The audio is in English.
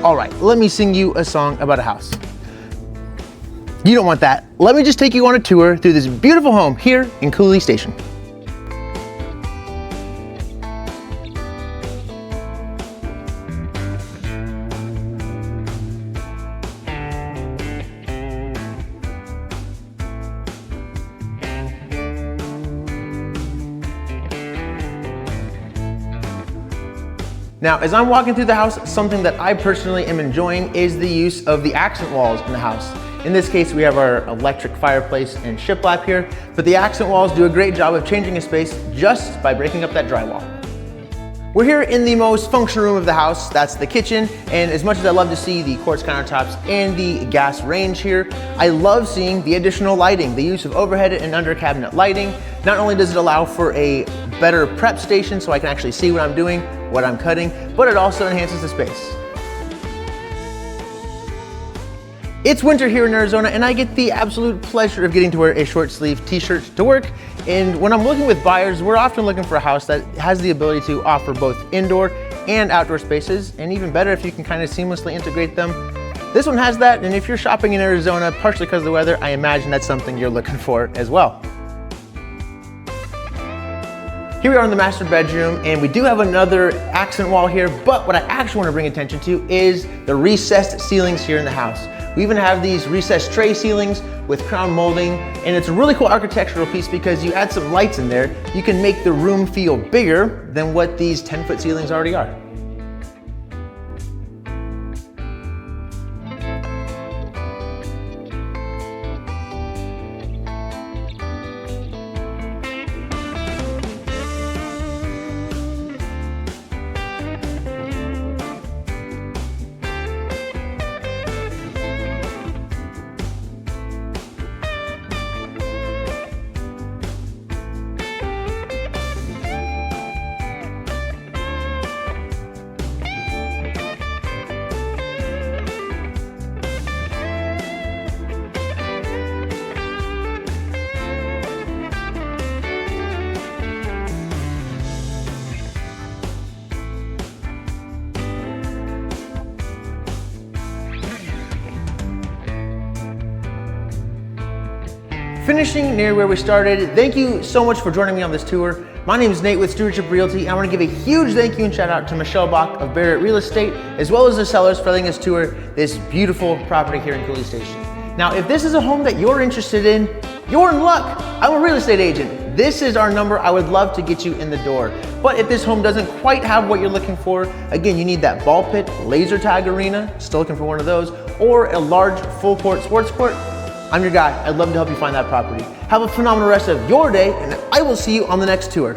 All right, let me sing you a song about a house. You don't want that. Let me just take you on a tour through this beautiful home here in Cooley Station. Now, as I'm walking through the house, something that I personally am enjoying is the use of the accent walls in the house. In this case, we have our electric fireplace and shiplap here, but the accent walls do a great job of changing a space just by breaking up that drywall. We're here in the most functional room of the house, that's the kitchen, and as much as I love to see the quartz countertops and the gas range here, I love seeing the additional lighting, the use of overhead and under cabinet lighting. Not only does it allow for a better prep station so I can actually see what I'm doing, what I'm cutting, but it also enhances the space. It's winter here in Arizona and I get the absolute pleasure of getting to wear a short sleeve t-shirt to work. And when I'm looking with buyers, we're often looking for a house that has the ability to offer both indoor and outdoor spaces, and even better if you can kind of seamlessly integrate them. This one has that, and if you're shopping in Arizona, partially because of the weather, I imagine that's something you're looking for as well. Here we are in the master bedroom, and we do have another accent wall here, but what I actually want to bring attention to is the recessed ceilings here in the house. We even have these recessed tray ceilings with crown molding, and it's a really cool architectural piece because you add some lights in there, you can make the room feel bigger than what these 10-foot ceilings already are. Finishing near where we started, thank you so much for joining me on this tour. My name is Nate with Stewardship Realty, and I want to give a huge thank you and shout out to Michelle Bock of Barrett Real Estate, as well as the sellers for letting us tour this beautiful property here in Cooley Station. Now, if this is a home that you're interested in, you're in luck. I'm a real estate agent. This is our number. I would love to get you in the door. But if this home doesn't quite have what you're looking for, again, you need that ball pit, laser tag arena, still looking for one of those, or a large full court sports court, I'm your guy. I'd love to help you find that property. Have a phenomenal rest of your day, and I will see you on the next tour.